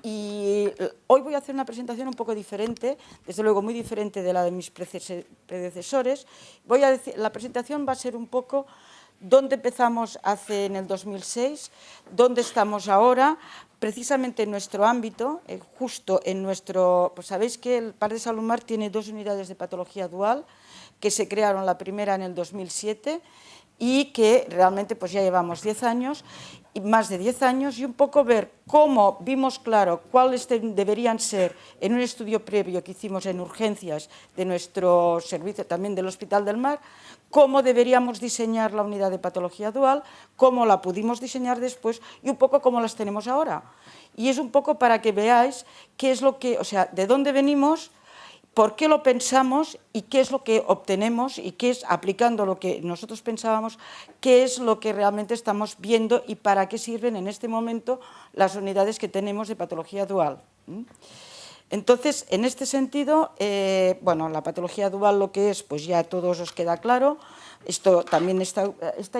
Y hoy voy a hacer una presentación un poco diferente, desde luego muy diferente de la de mis predecesores. La presentación va a ser un poco dónde empezamos en el 2006, dónde estamos ahora, precisamente en nuestro ámbito, justo en nuestro... Pues sabéis que el Parc des Alumar tiene 2 unidades de patología dual que se crearon, la primera en el 2007 y que realmente pues ya llevamos 10 años, más de 10 años, y un poco ver cómo vimos claro cuáles deberían ser, en un estudio previo que hicimos en urgencias de nuestro servicio, también del Hospital del Mar, cómo deberíamos diseñar la unidad de patología dual, cómo la pudimos diseñar después y un poco cómo las tenemos ahora. Y es un poco para que veáis qué es lo que, o sea, de dónde venimos, por qué lo pensamos y qué es lo que obtenemos y qué es, aplicando lo que nosotros pensábamos, qué es lo que realmente estamos viendo y para qué sirven en este momento las unidades que tenemos de patología dual. Entonces, en este sentido, bueno, la patología dual lo que es, pues ya a todos os queda claro. Esto también esta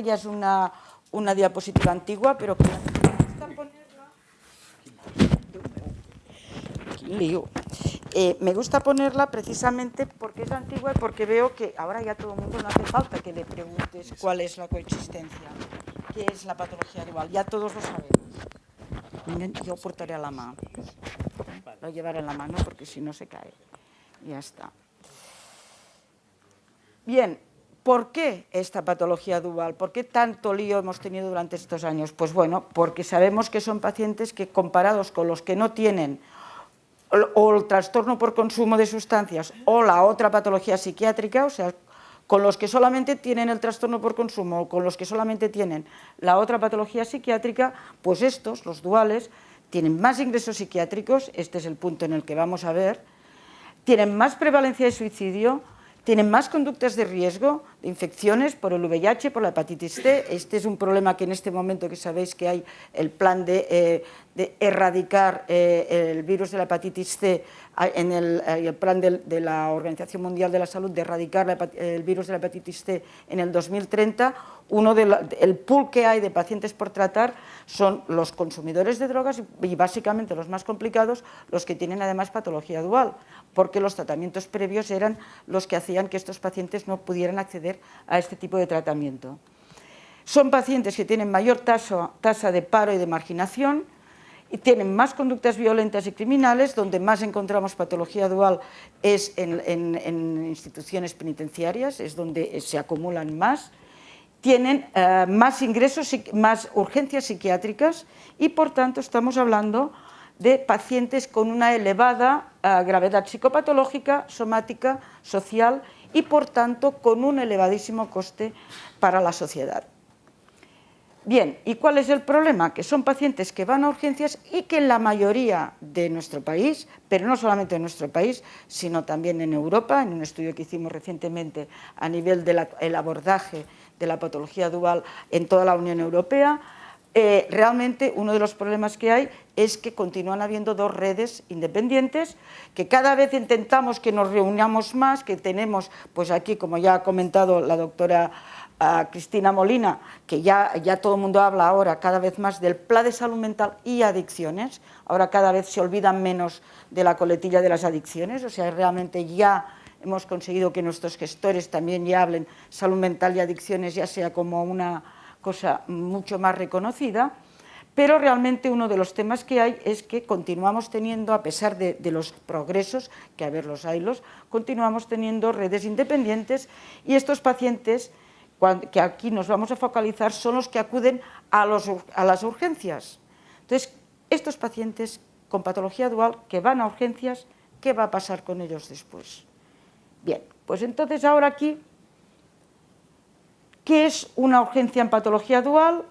ya es una diapositiva antigua, pero que me gusta ponerla... Lío. Me gusta ponerla precisamente porque es antigua y porque veo que ahora ya todo el mundo no hace falta que le preguntes cuál es la coexistencia, qué es la patología dual, ya todos lo sabemos. Yo portaré a la mano, lo llevaré en la mano porque si no se cae. Ya está. Bien, ¿por qué esta patología dual? ¿Por qué tanto lío hemos tenido durante estos años? Pues bueno, porque sabemos que son pacientes que comparados con los que no tienen o el trastorno por consumo de sustancias o la otra patología psiquiátrica, o sea, con los que solamente tienen el trastorno por consumo o con los que solamente tienen la otra patología psiquiátrica, pues estos, los duales, tienen más ingresos psiquiátricos, este es el punto en el que vamos a ver, tienen más prevalencia de suicidio, tienen más conductas de riesgo de infecciones por el VIH, por la hepatitis C. Este es un problema que en este momento que sabéis que hay el plan de erradicar el virus de la hepatitis C, en el plan de la Organización Mundial de la Salud de erradicar el virus de la hepatitis C en el 2030, el pool que hay de pacientes por tratar son los consumidores de drogas y básicamente los más complicados, los que tienen además patología dual, porque los tratamientos previos eran los que hacían que estos pacientes no pudieran acceder a este tipo de tratamiento. Son pacientes que tienen mayor tasa de paro y de marginación y tienen más conductas violentas y criminales. Donde más encontramos patología dual es en instituciones penitenciarias, es donde se acumulan más. Tienen más ingresos, más urgencias psiquiátricas y por tanto estamos hablando de pacientes con una elevada gravedad psicopatológica, somática, social y por tanto con un elevadísimo coste para la sociedad. Bien, ¿y cuál es el problema? Que son pacientes que van a urgencias y que en la mayoría de nuestro país, pero no solamente en nuestro país, sino también en Europa, en un estudio que hicimos recientemente a nivel del abordaje de la patología dual en toda la Unión Europea, realmente uno de los problemas que hay es que continúan habiendo 2 redes independientes, que cada vez intentamos que nos reunamos más, que tenemos, pues aquí, como ya ha comentado la doctora Cristina Molina, que ya todo el mundo habla ahora cada vez más del Plan de Salud Mental y Adicciones, ahora cada vez se olvidan menos de la coletilla de las adicciones, o sea, realmente ya hemos conseguido que nuestros gestores también ya hablen salud mental y adicciones, ya sea como una cosa mucho más reconocida, pero realmente uno de los temas que hay es que continuamos teniendo, a pesar de los progresos, que a ver los haylos, continuamos teniendo redes independientes y estos pacientes que aquí nos vamos a focalizar son los que acuden a las urgencias. Entonces, estos pacientes con patología dual que van a urgencias, ¿qué va a pasar con ellos después? Bien, pues entonces ahora aquí, ¿qué es una urgencia en patología dual?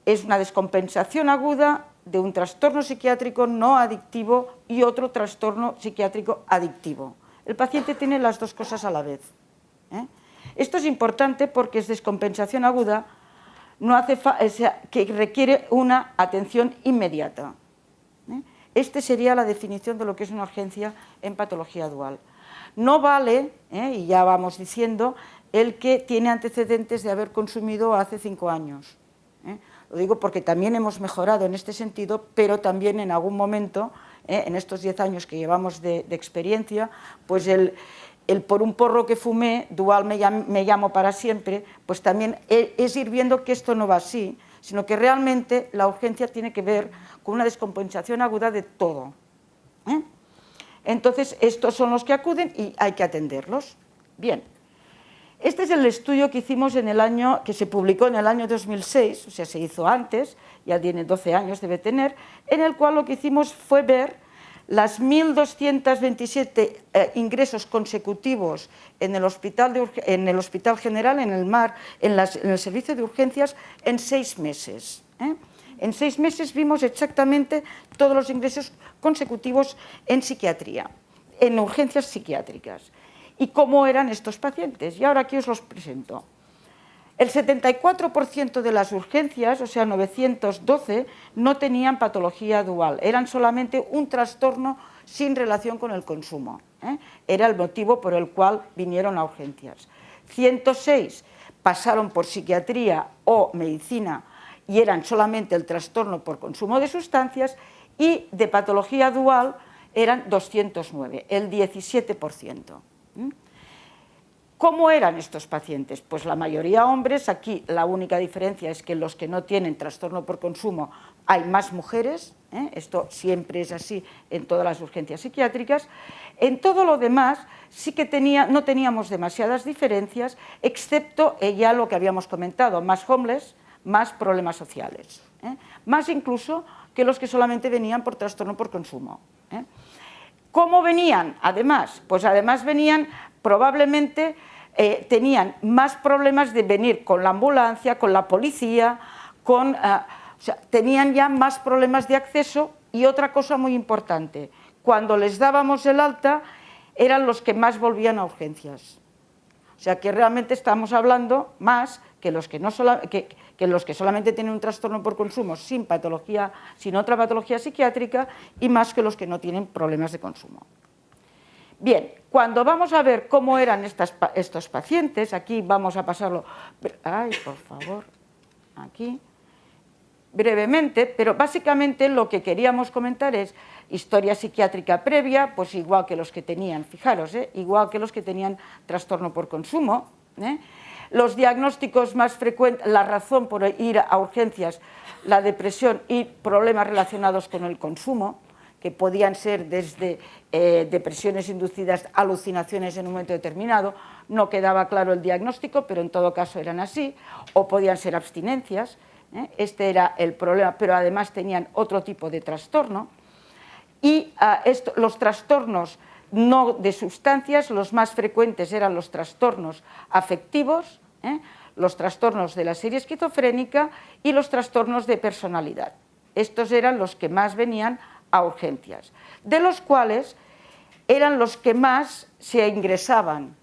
Es una descompensación aguda de un trastorno psiquiátrico no adictivo y otro trastorno psiquiátrico adictivo. El paciente tiene las 2 cosas a la vez. Esto es importante porque es descompensación aguda que requiere una atención inmediata. Esta sería la definición de lo que es una urgencia en patología dual. No vale, y ya vamos diciendo, el que tiene antecedentes de haber consumido hace 5 años. Lo digo porque también hemos mejorado en este sentido, pero también en algún momento, en estos 10 años que llevamos de experiencia, pues el por un porro que fumé, dual me llamo para siempre, pues también es ir viendo que esto no va así, sino que realmente la urgencia tiene que ver con una descompensación aguda de todo. Entonces, estos son los que acuden y hay que atenderlos. Bien, este es el estudio que hicimos que se publicó en el año 2006, o sea, se hizo antes, ya tiene 12 años, debe tener, en el cual lo que hicimos fue ver las 1.227 ingresos consecutivos en el Hospital General, en el MAR, en el servicio de urgencias, en 6 meses. En 6 meses vimos exactamente todos los ingresos consecutivos en psiquiatría, en urgencias psiquiátricas. ¿Y cómo eran estos pacientes? Y ahora aquí os los presento. El 74% de las urgencias, o sea, 912, no tenían patología dual, eran solamente un trastorno sin relación con el consumo. Era el motivo por el cual vinieron a urgencias. 106 pasaron por psiquiatría o medicina y eran solamente el trastorno por consumo de sustancias, y de patología dual eran 209, el 17%. ¿Cómo eran estos pacientes? Pues la mayoría hombres. Aquí la única diferencia es que los que no tienen trastorno por consumo hay más mujeres, esto siempre es así en todas las urgencias psiquiátricas. En todo lo demás sí que no teníamos demasiadas diferencias, excepto ya lo que habíamos comentado, más homeless, más problemas sociales, más incluso que los que solamente venían por trastorno por consumo. ¿Cómo venían? Además, pues además venían probablemente, tenían más problemas de venir con la ambulancia, con la policía, o sea, tenían ya más problemas de acceso. Y otra cosa muy importante, cuando les dábamos el alta, eran los que más volvían a urgencias. O sea que realmente estamos hablando más que los que solamente tienen un trastorno por consumo sin patología, sin otra patología psiquiátrica, y más que los que no tienen problemas de consumo. Bien, cuando vamos a ver cómo eran estos pacientes, aquí vamos a pasarlo, ay, por favor, aquí, brevemente, pero básicamente lo que queríamos comentar es historia psiquiátrica previa, pues igual que los que tenían, fijaros, igual que los que tenían trastorno por consumo, los diagnósticos más frecuentes, la razón por ir a urgencias, la depresión y problemas relacionados con el consumo, que podían ser desde depresiones inducidas, alucinaciones en un momento determinado, no quedaba claro el diagnóstico, pero en todo caso eran así, o podían ser abstinencias, este era el problema, pero además tenían otro tipo de trastorno. Y los trastornos no de sustancias, los más frecuentes eran los trastornos afectivos, los trastornos de la serie esquizofrénica y los trastornos de personalidad. Estos eran los que más venían a urgencias, de los cuales eran los que más se ingresaban.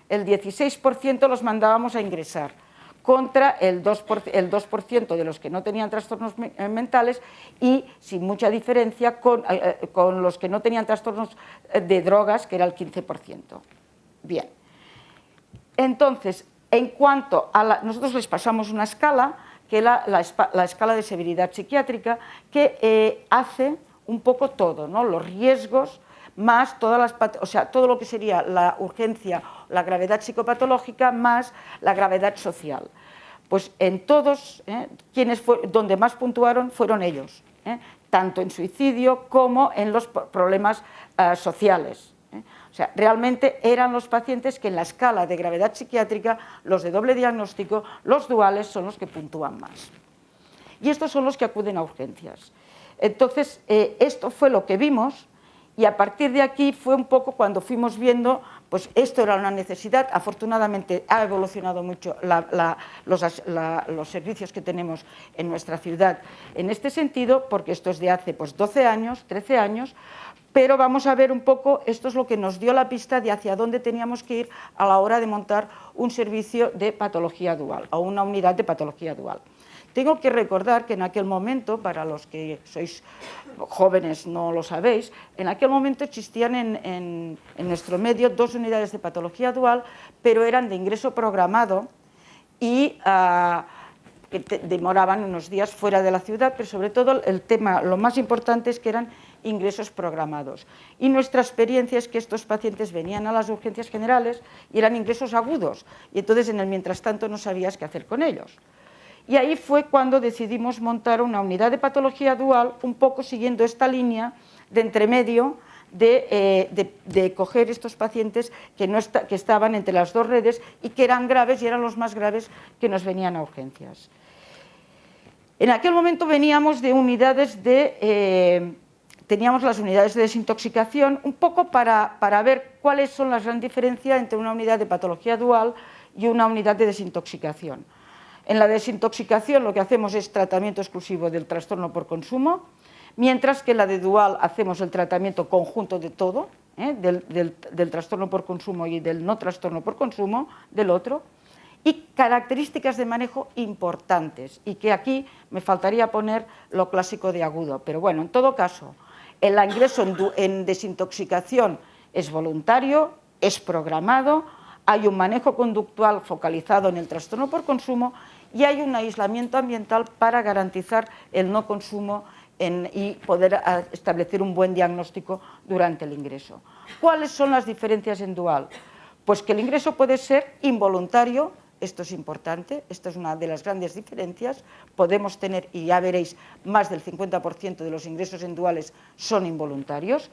El 16% los mandábamos a ingresar, contra el 2% de los que no tenían trastornos mentales, y sin mucha diferencia con los que no tenían trastornos de drogas, que era el 15%. Bien, entonces, en cuanto a nosotros les pasamos una escala, que es la escala de severidad psiquiátrica, que hace un poco todo, ¿no? Los riesgos, más todo lo que sería la urgencia, la gravedad psicopatológica, más la gravedad social. Pues en todos, donde más puntuaron fueron ellos, tanto en suicidio como en los problemas sociales. O sea, realmente eran los pacientes que en la escala de gravedad psiquiátrica, los de doble diagnóstico, los duales, son los que puntúan más. Y estos son los que acuden a urgencias. Entonces, esto fue lo que vimos, y a partir de aquí fue un poco cuando fuimos viendo, pues esto era una necesidad. Afortunadamente ha evolucionado mucho los servicios que tenemos en nuestra ciudad en este sentido, porque esto es de hace 12 años, 13 años, pero vamos a ver un poco, esto es lo que nos dio la pista de hacia dónde teníamos que ir a la hora de montar un servicio de patología dual, o una unidad de patología dual. Tengo que recordar que en aquel momento, para los que sois jóvenes no lo sabéis, en aquel momento existían en nuestro medio 2 unidades de patología dual, pero eran de ingreso programado y que demoraban unos días fuera de la ciudad, pero sobre todo el tema, lo más importante es que eran ingresos programados. Y nuestra experiencia es que estos pacientes venían a las urgencias generales y eran ingresos agudos, y entonces en el mientras tanto no sabías qué hacer con ellos. Y ahí fue cuando decidimos montar una unidad de patología dual, un poco siguiendo esta línea de entremedio de coger estos pacientes que estaban entre las dos redes y que eran graves y eran los más graves que nos venían a urgencias. En aquel momento veníamos de unidades teníamos las unidades de desintoxicación, un poco para ver cuáles son las grandes diferencias entre una unidad de patología dual y una unidad de desintoxicación. En la desintoxicación lo que hacemos es tratamiento exclusivo del trastorno por consumo, mientras que en la de dual hacemos el tratamiento conjunto de todo, del trastorno por consumo y del no trastorno por consumo del otro, y características de manejo importantes, y que aquí me faltaría poner lo clásico de agudo, pero bueno, en todo caso, el ingreso en desintoxicación es voluntario, es programado, hay un manejo conductual focalizado en el trastorno por consumo y hay un aislamiento ambiental para garantizar el no consumo y poder establecer un buen diagnóstico durante el ingreso. ¿Cuáles son las diferencias en dual? Pues que el ingreso puede ser involuntario, esto es importante, esto es una de las grandes diferencias, podemos tener, y ya veréis, más del 50% de los ingresos en duales son involuntarios,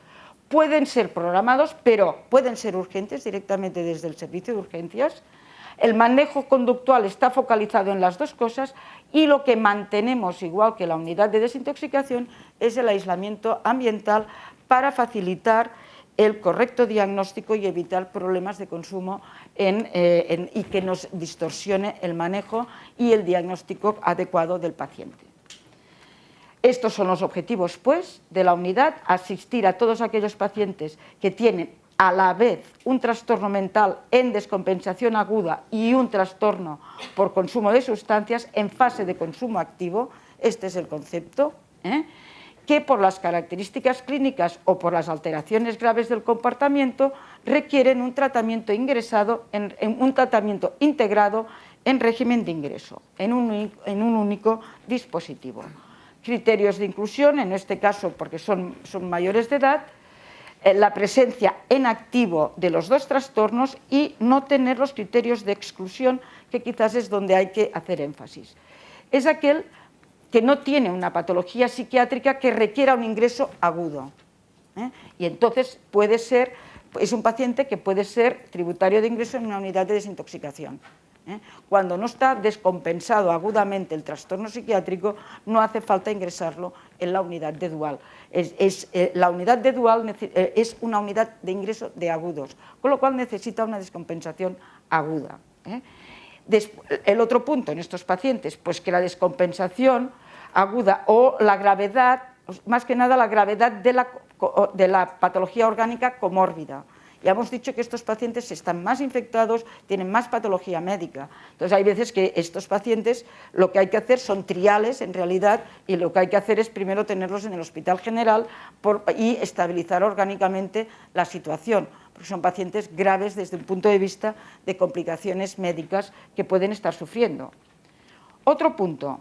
pueden ser programados, pero pueden ser urgentes directamente desde el servicio de urgencias. El manejo conductual está focalizado en las dos cosas y lo que mantenemos, igual que la unidad de desintoxicación, es el aislamiento ambiental para facilitar el correcto diagnóstico y evitar problemas de consumo y que nos distorsione el manejo y el diagnóstico adecuado del paciente. Estos son los objetivos, pues, de la unidad: asistir a todos aquellos pacientes que tienen a la vez un trastorno mental en descompensación aguda y un trastorno por consumo de sustancias en fase de consumo activo, este es el concepto, que por las características clínicas o por las alteraciones graves del comportamiento requieren un tratamiento ingresado, un tratamiento integrado en régimen de ingreso, en un único dispositivo. Criterios de inclusión, en este caso porque son mayores de edad, la presencia en activo de los dos trastornos y no tener los criterios de exclusión, que quizás es donde hay que hacer énfasis. Es aquel que no tiene una patología psiquiátrica que requiera un ingreso agudo. Y entonces es un paciente que puede ser tributario de ingreso en una unidad de desintoxicación. Cuando no está descompensado agudamente el trastorno psiquiátrico, no hace falta ingresarlo en la unidad de dual. La unidad de dual es una unidad de ingreso de agudos, con lo cual necesita una descompensación aguda. El otro punto en estos pacientes, pues que la descompensación aguda o la gravedad, más que nada la gravedad de la patología orgánica comórbida. Ya hemos dicho que estos pacientes están más infectados, tienen más patología médica. Entonces hay veces que estos pacientes lo que hay que hacer son triales en realidad, y lo que hay que hacer es primero tenerlos en el hospital general y estabilizar orgánicamente la situación, porque son pacientes graves desde un punto de vista de complicaciones médicas que pueden estar sufriendo. Otro punto,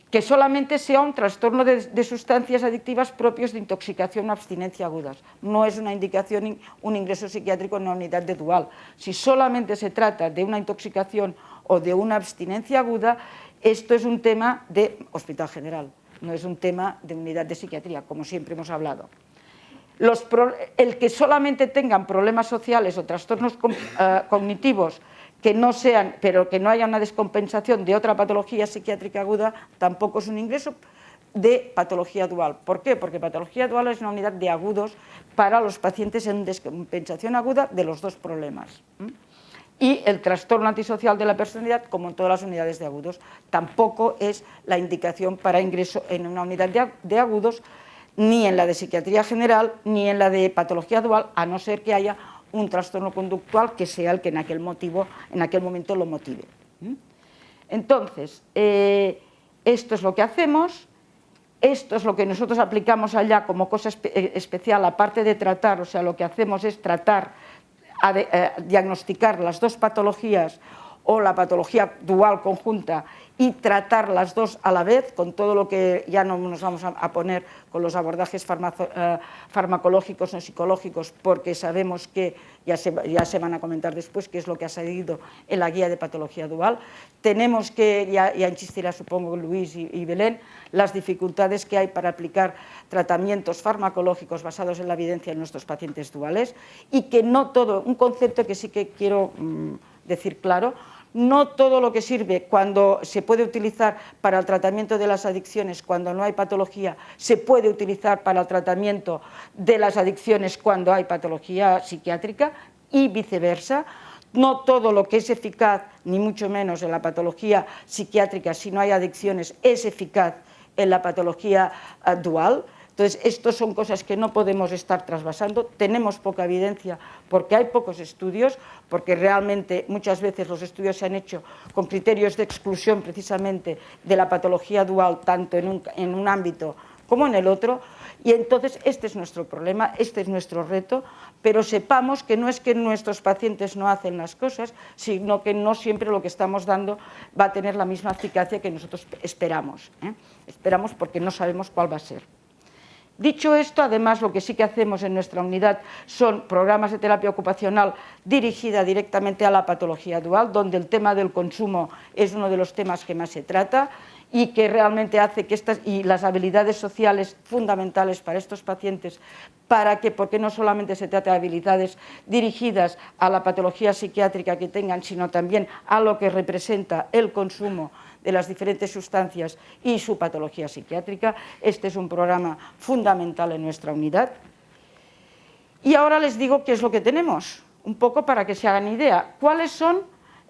que solamente sea un trastorno de sustancias adictivas propios de intoxicación o abstinencia agudas. No es una indicación un ingreso psiquiátrico en una unidad de dual. Si solamente se trata de una intoxicación o de una abstinencia aguda, esto es un tema de hospital general, no es un tema de unidad de psiquiatría, como siempre hemos hablado. El que solamente tengan problemas sociales o trastornos cognitivos que no sean, pero que no haya una descompensación de otra patología psiquiátrica aguda, tampoco es un ingreso de patología dual. ¿Por qué? Porque patología dual es una unidad de agudos para los pacientes en descompensación aguda de los dos problemas. Y el trastorno antisocial de la personalidad, como en todas las unidades de agudos, tampoco es la indicación para ingreso en una unidad de agudos, ni en la de psiquiatría general, ni en la de patología dual, a no ser que haya un trastorno conductual que sea el que en aquel momento lo motive. Entonces, esto es lo que hacemos, esto es lo que nosotros aplicamos allá como cosa especial, aparte de tratar, o sea, lo que hacemos es tratar, diagnosticar las dos patologías o la patología dual conjunta y tratar las dos a la vez, con todo lo que ya no nos vamos a poner con los abordajes farmacológicos o psicológicos, porque sabemos que, ya se van a comentar después, qué es lo que ha salido en la guía de patología dual. Tenemos que, ya insistirá supongo Luis y Belén, las dificultades que hay para aplicar tratamientos farmacológicos basados en la evidencia en nuestros pacientes duales, y que no todo, un concepto que sí que quiero decir claro, no todo lo que sirve cuando se puede utilizar para el tratamiento de las adicciones cuando no hay patología, se puede utilizar para el tratamiento de las adicciones cuando hay patología psiquiátrica y viceversa. No todo lo que es eficaz, ni mucho menos en la patología psiquiátrica, si no hay adicciones, es eficaz en la patología dual. Entonces, estas son cosas que no podemos estar trasvasando, tenemos poca evidencia porque hay pocos estudios, porque realmente muchas veces los estudios se han hecho con criterios de exclusión precisamente de la patología dual, tanto en un ámbito como en el otro, y entonces este es nuestro problema, este es nuestro reto, pero sepamos que no es que nuestros pacientes no hacen las cosas, sino que no siempre lo que estamos dando va a tener la misma eficacia que nosotros esperamos. Esperamos porque no sabemos cuál va a ser. Dicho esto, además, lo que sí que hacemos en nuestra unidad son programas de terapia ocupacional dirigida directamente a la patología dual, donde el tema del consumo es uno de los temas que más se trata y que realmente hace que las habilidades sociales fundamentales para estos pacientes, porque no solamente se trata de habilidades dirigidas a la patología psiquiátrica que tengan, sino también a lo que representa el consumo de las diferentes sustancias y su patología psiquiátrica. Este es un programa fundamental en nuestra unidad. Y ahora les digo qué es lo que tenemos, un poco para que se hagan idea. ¿Cuáles son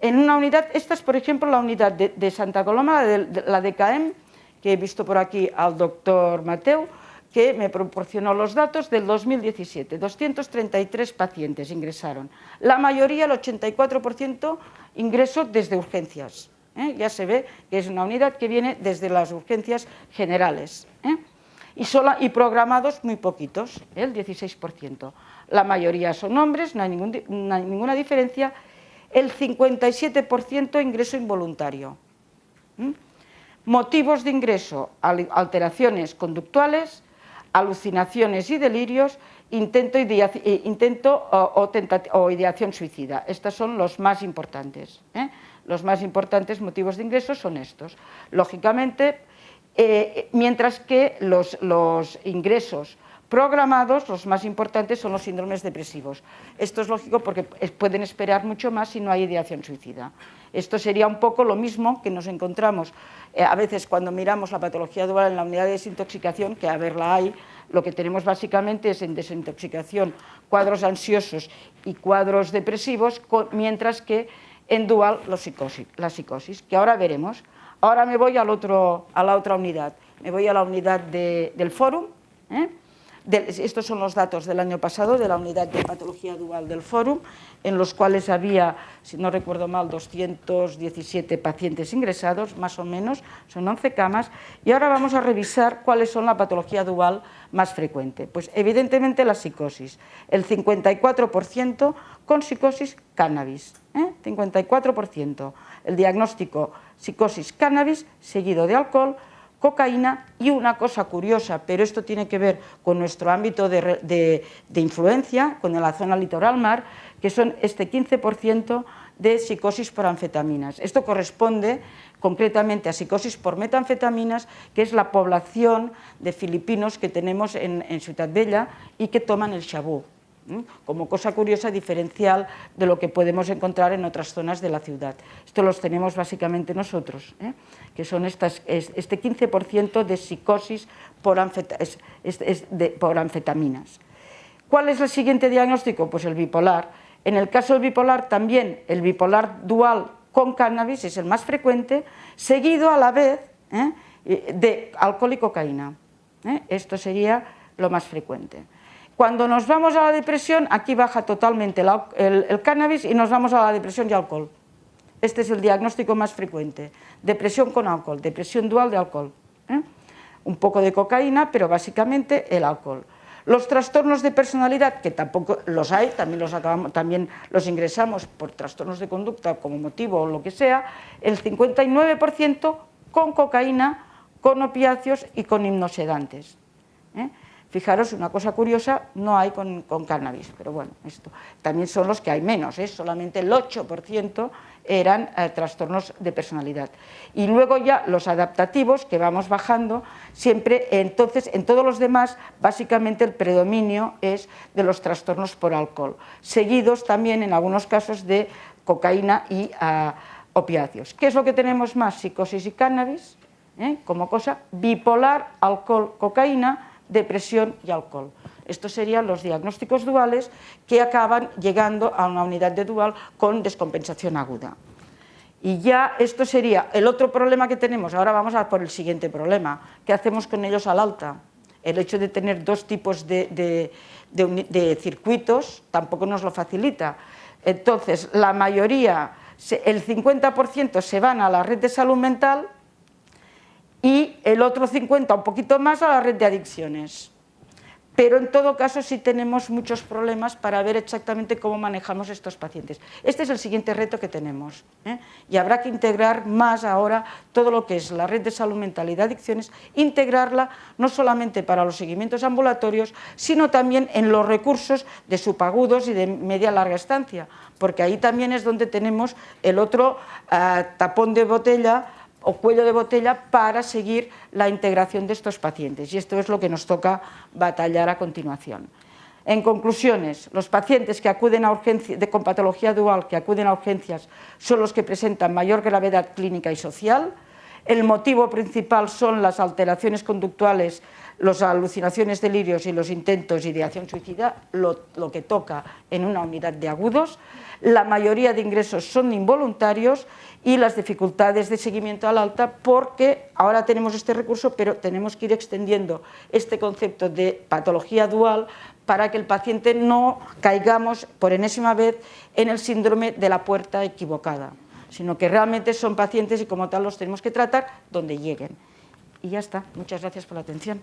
en una unidad? Esta es, por ejemplo, la unidad de Santa Coloma, la DKM, que he visto por aquí al doctor Mateu, que me proporcionó los datos del 2017. 233 pacientes ingresaron. La mayoría, el 84%, ingreso desde urgencias. Ya se ve que es una unidad que viene desde las urgencias generales. Y programados muy poquitos, el 16%. La mayoría son hombres, no hay ninguna diferencia. El 57% ingreso involuntario. Motivos de ingreso: alteraciones conductuales, alucinaciones y delirios, intento o ideación suicida. Estos son los más importantes. Los más importantes motivos de ingreso son estos. Lógicamente, mientras que los ingresos programados, los más importantes son los síndromes depresivos. Esto es lógico porque pueden esperar mucho más si no hay ideación suicida. Esto sería un poco lo mismo que nos encontramos a veces cuando miramos la patología dual en la unidad de desintoxicación, que a verla hay. Lo que tenemos básicamente es en desintoxicación cuadros ansiosos y cuadros depresivos, mientras que en dual la psicosis, que ahora veremos. Ahora me voy a la otra unidad, me voy a la unidad del Fórum. Estos son los datos del año pasado de la unidad de patología dual del Fórum, en los cuales había, si no recuerdo mal, 217 pacientes ingresados, más o menos, son 11 camas, y ahora vamos a revisar cuáles son la patología dual más frecuente. Pues evidentemente la psicosis, el 54% con psicosis cannabis, 54%. El diagnóstico psicosis cannabis seguido de alcohol, cocaína y una cosa curiosa, pero esto tiene que ver con nuestro ámbito de influencia, con la zona litoral mar, que son este 15% de psicosis por anfetaminas. Esto corresponde concretamente a psicosis por metanfetaminas, que es la población de filipinos que tenemos en Ciutat Bella y que toman el xabú, como cosa curiosa diferencial de lo que podemos encontrar en otras zonas de la ciudad. Esto los tenemos básicamente nosotros, que son este 15% de psicosis por anfetaminas. ¿Cuál es el siguiente diagnóstico? Pues el bipolar. En el caso del bipolar también, el bipolar dual con cannabis es el más frecuente, seguido a la vez de alcohol y cocaína. Esto sería lo más frecuente. Cuando nos vamos a la depresión, aquí baja totalmente el cannabis y nos vamos a la depresión y alcohol. Este es el diagnóstico más frecuente. Depresión con alcohol, depresión dual de alcohol. Un poco de cocaína, pero básicamente el alcohol. Los trastornos de personalidad, que tampoco los hay, también los ingresamos por trastornos de conducta como motivo o lo que sea, el 59% con cocaína, con opiáceos y con hipnosedantes. Fijaros, una cosa curiosa, no hay con cannabis, pero bueno, esto también son los que hay menos, solamente el 8% eran trastornos de personalidad. Y luego ya los adaptativos, que vamos bajando, siempre, entonces, en todos los demás, básicamente el predominio es de los trastornos por alcohol, seguidos también en algunos casos de cocaína y opiáceos. ¿Qué es lo que tenemos más? Psicosis y cannabis, como cosa, bipolar, alcohol, cocaína, depresión y alcohol. Estos serían los diagnósticos duales que acaban llegando a una unidad de dual con descompensación aguda. Y ya esto sería el otro problema que tenemos. Ahora vamos a por el siguiente problema. ¿Qué hacemos con ellos al alta? El hecho de tener dos tipos de circuitos tampoco nos lo facilita. Entonces, la mayoría, el 50% se van a la red de salud mental y el otro 50%, un poquito más, a la red de adicciones. Pero en todo caso sí tenemos muchos problemas para ver exactamente cómo manejamos estos pacientes. Este es el siguiente reto que tenemos, y habrá que integrar más ahora todo lo que es la red de salud mental y de adicciones, integrarla no solamente para los seguimientos ambulatorios, sino también en los recursos de subagudos y de media larga estancia, porque ahí también es donde tenemos el otro tapón de botella o cuello de botella para seguir la integración de estos pacientes, y esto es lo que nos toca batallar a continuación. En conclusiones, los pacientes que acuden a urgencias con patología dual, que acuden a urgencias, son los que presentan mayor gravedad clínica y social. El motivo principal son las alteraciones conductuales, las alucinaciones, delirios y los intentos de ideación suicida, lo que toca en una unidad de agudos. La mayoría de ingresos son involuntarios y las dificultades de seguimiento al alta, porque ahora tenemos este recurso, pero tenemos que ir extendiendo este concepto de patología dual para que el paciente no caigamos por enésima vez en el síndrome de la puerta equivocada, sino que realmente son pacientes y como tal los tenemos que tratar donde lleguen. Y ya está. Muchas gracias por la atención.